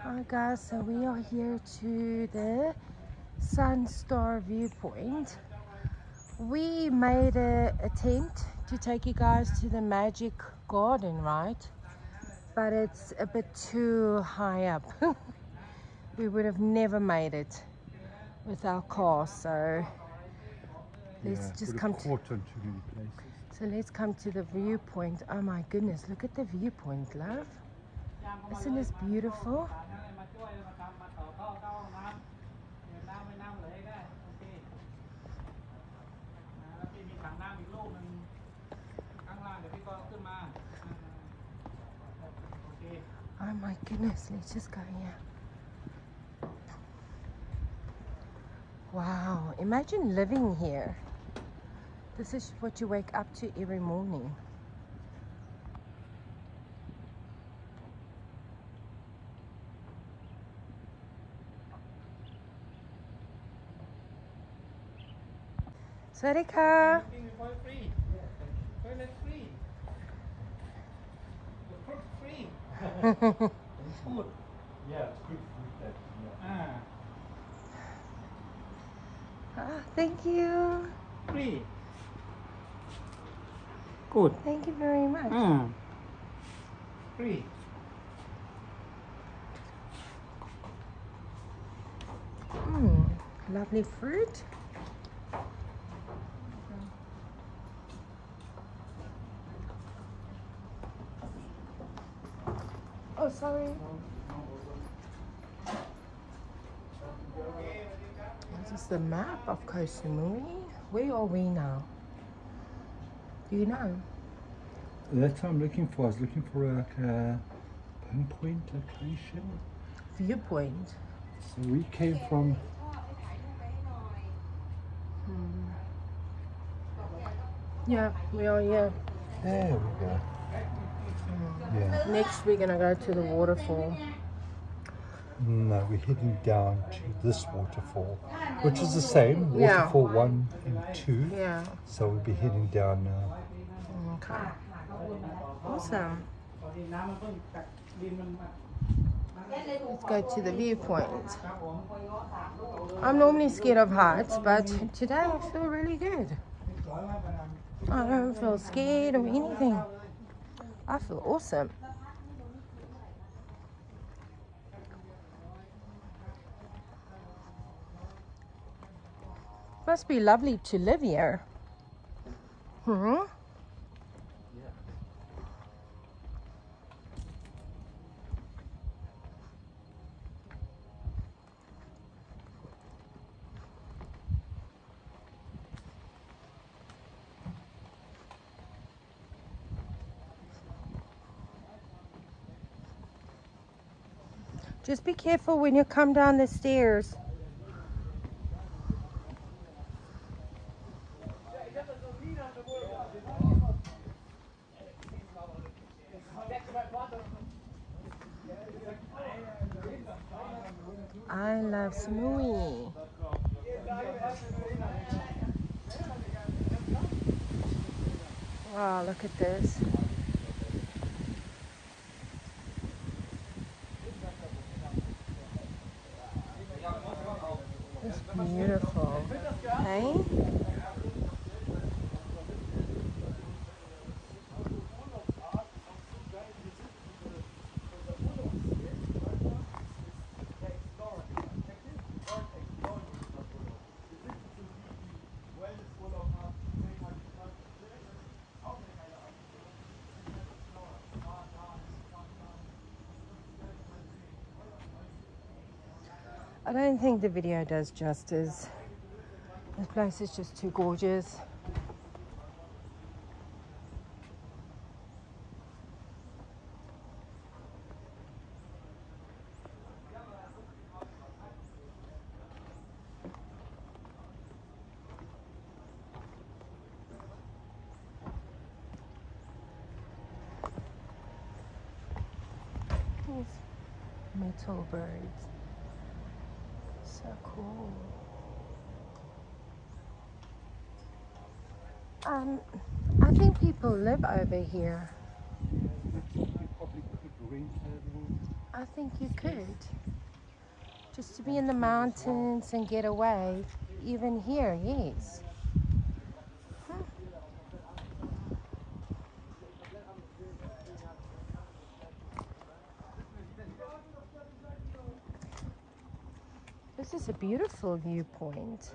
Hi guys, so we are here to the Sunstar viewpoint. We made an attempt to take you guys to the magic garden, right? But it's a bit too high up. We would have never made it with our car, so let's just come to so let's come to the viewpoint. Oh my goodness, look at the viewpoint, love. Isn't this beautiful? Oh my goodness, let's just go here. Wow, imagine living here. This is what you wake up to every morning. Sarika. Free. Toilet free. The fruit free. It's good. Yeah, it's good food. Yeah. Ah, thank you. Free. Good. Thank you very much. Free. Lovely fruit. Oh, sorry. This is the map of Koh Samui. Where are we now? Do you know? That's what I'm looking for. I was looking for a pinpoint location. Viewpoint. So we came from. Yeah, we are here. There we go. Yeah. Next, we're gonna go to the waterfall. No, we're heading down to this waterfall, which is the same. Yeah. Waterfall 1 and 2. Yeah. So we'll be heading down now. Okay. Awesome. Let's go to the viewpoint. I'm normally scared of heights, but today I feel really good. I don't feel scared or anything. I feel awesome. Must be lovely to live here. Just be careful when you come down the stairs. I love Samui. Wow, look at this. It's beautiful. Hey? I don't think the video does justice. This place is just too gorgeous. These metal birds. So cool. I think people live over here. You probably could rent I think you could. Just to be in the mountains and get away. Even here, yes. This is a beautiful viewpoint.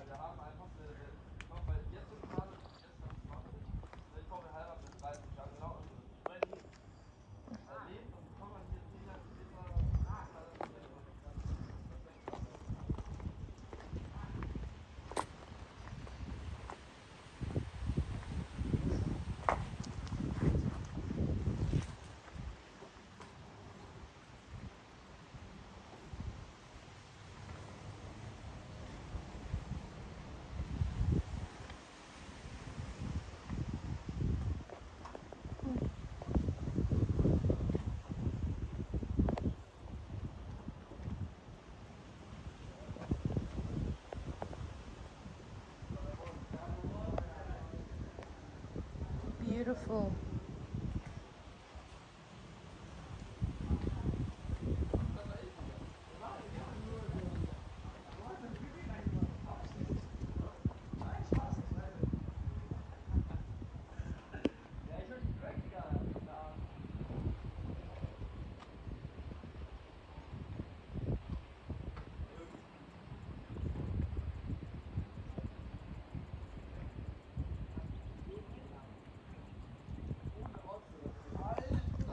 Beautiful.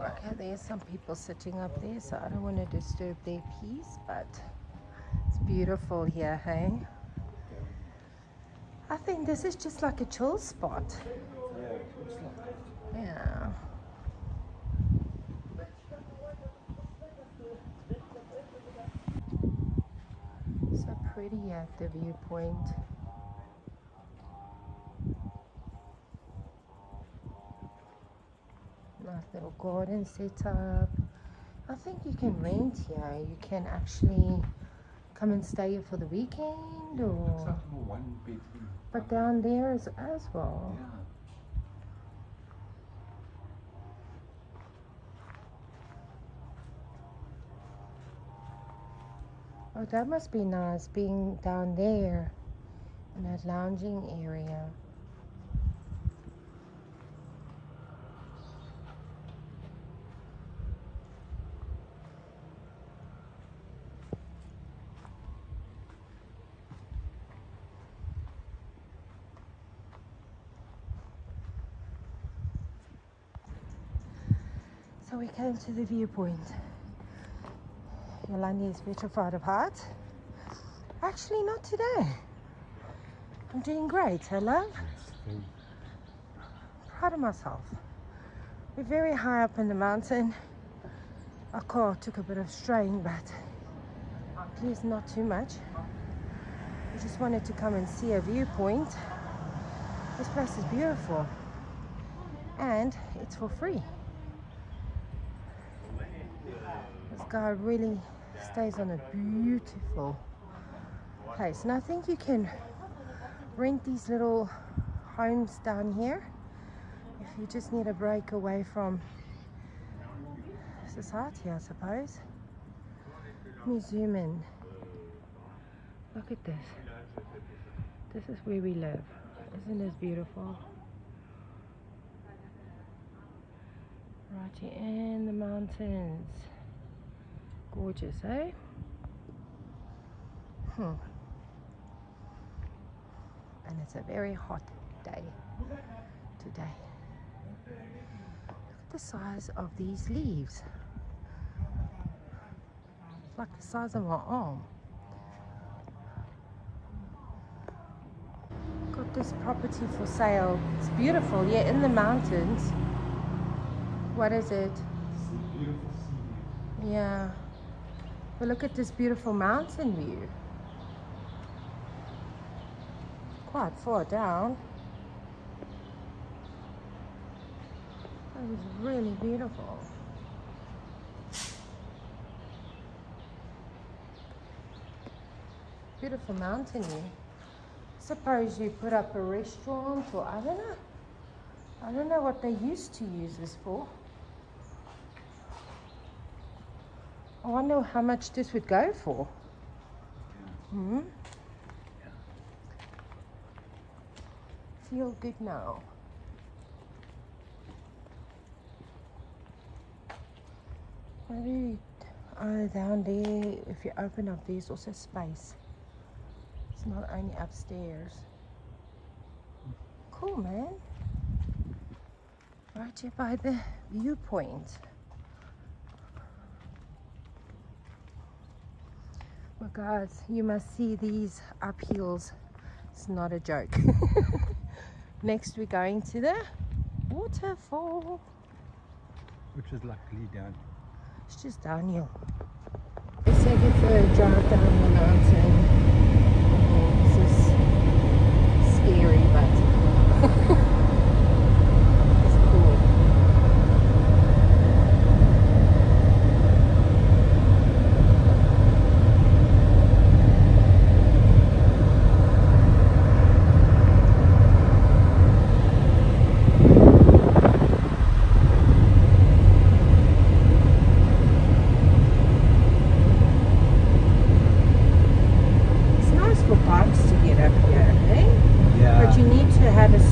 Okay, there's some people sitting up there, so I don't want to disturb their peace, but it's beautiful here, hey? I think this is just like a chill spot. Yeah, it looks like that. Yeah. So pretty at the viewpoint. Nice little garden set up. I think you can rent here. You can actually come and stay here for the weekend, Looks or like a one bedroom. but down there as well. Yeah. Oh, that must be nice being down there in that lounging area. So we came to the viewpoint. Yolandi is petrified of heights. Actually, not today. I'm doing great, hey love? Proud of myself. We're very high up in the mountain. Our car took a bit of strain, but at least not too much. We just wanted to come and see a viewpoint. This place is beautiful. And it's for free. This guy really stays on a beautiful place. And I think you can rent these little homes down here if you just need a break away from society, I suppose. Let me zoom in. Look at this. This is where we live. Isn't this beautiful? Right here in the mountains. Gorgeous, eh? And it's a very hot day today. Look at the size of these leaves. It's like the size of my arm. Got this property for sale. It's beautiful, yeah, in the mountains. What is it? It's a beautiful sea. Yeah. But look at this beautiful mountain view. Quite far down. That is really beautiful. Beautiful mountain view. Suppose you put up a restaurant, or I don't know. I don't know what they used to use this for. I wonder how much this would go for. Hmm? Feel good now. Maybe down there, if you open up, there's also space. It's not only upstairs. Cool, man. Right here by the viewpoint. But guys, you must see these uphills. It's not a joke. Next we're going to the waterfall. Which is luckily down. It's just downhill. They said if a drive down the mountain, this is scary, but it's cool.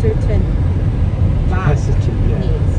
Certain capacity, yeah. Yes.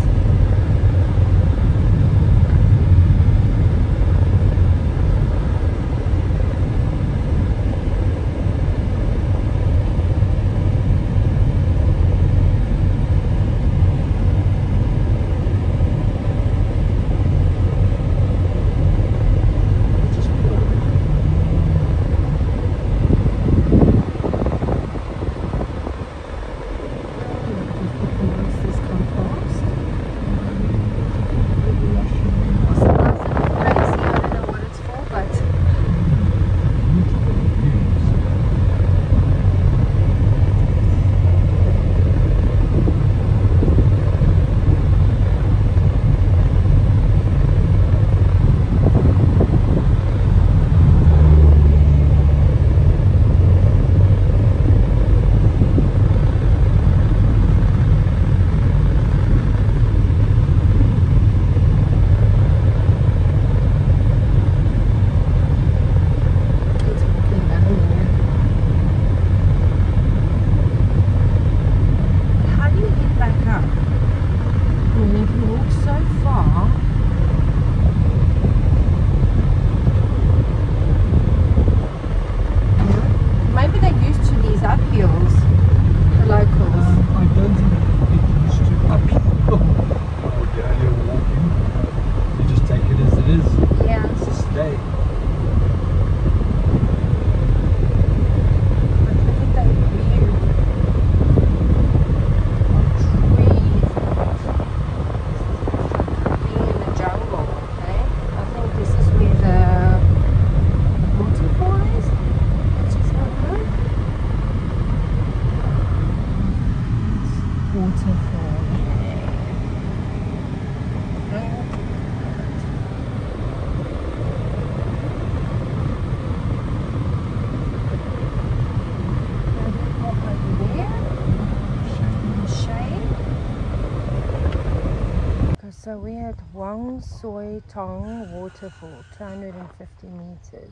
So we're at Wang Soi Tong Waterfall, 250 meters.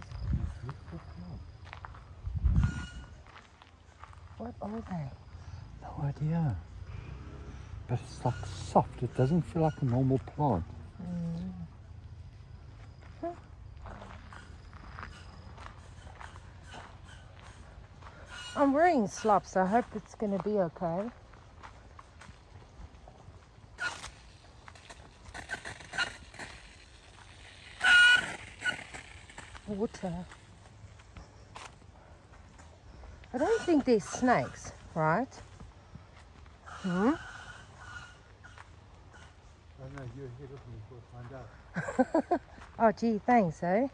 What are they? No idea. But it's like soft. It doesn't feel like a normal plant. Huh. I'm wearing slops. I hope it's going to be okay. Water. I don't think there's snakes, right? Hmm? I don't know, you're ahead of me, we'll find out. Oh gee, thanks, eh?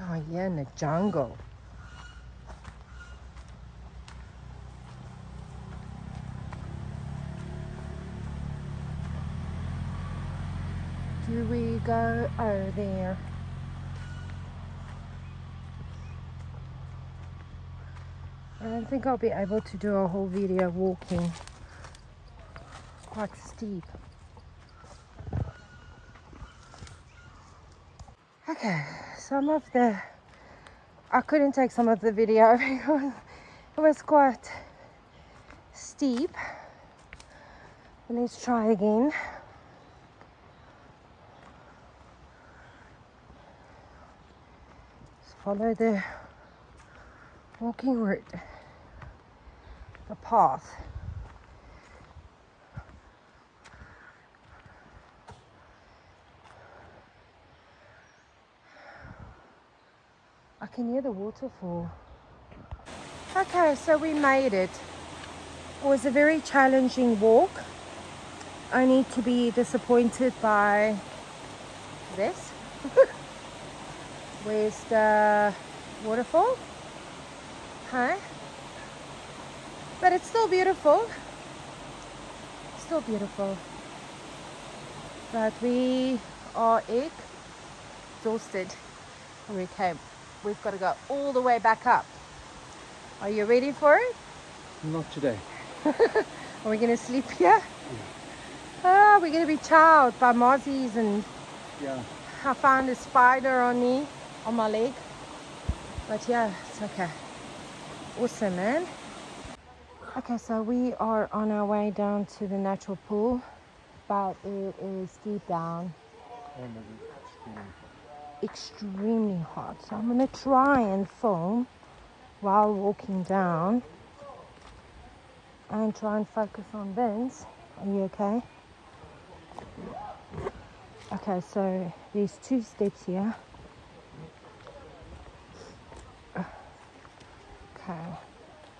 Oh yeah, in the jungle. Do we go over there? I don't think I'll be able to do a whole video walking. quite steep. Okay, I couldn't take some of the video because it was quite steep. Let's try again. Just follow the walking route, the path. I can hear the waterfall. Okay, so we made it. It was a very challenging walk. Only to be disappointed by this. Where's the waterfall? Huh? But it's still beautiful. Still beautiful. But we are exhausted. We came. We've got to go all the way back up. Are you ready for it? Not today. Are we going to sleep here? Ah, we're going to be chowed by mozzies, and Yeah. I found a spider on my leg. But yeah, it's okay. Awesome, man. Okay, so we are on our way down to the natural pool, but it is deep down. Extremely hot. So I'm going to try and film while walking down and try and focus on Vince. Are you okay? Okay, so there's 2 steps here. Okay,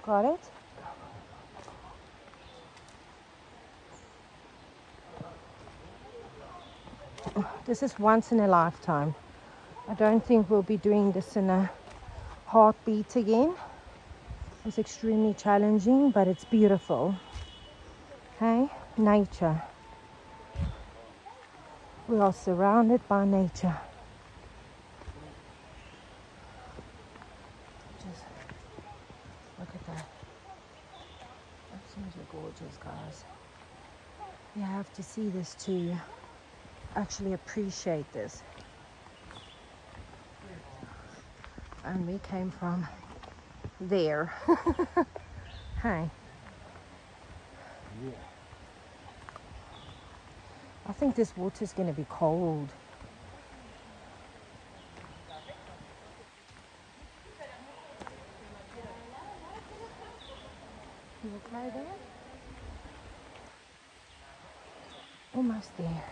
got it? This is once in a lifetime. I don't think we'll be doing this in a heartbeat again. It's extremely challenging, but it's beautiful. Okay, nature. We are surrounded by nature. Just look at that. Absolutely gorgeous, guys. You have to see this to actually appreciate this. And we came from there. Hey. Yeah. I think this water's going to be cold. You okay there? Almost there.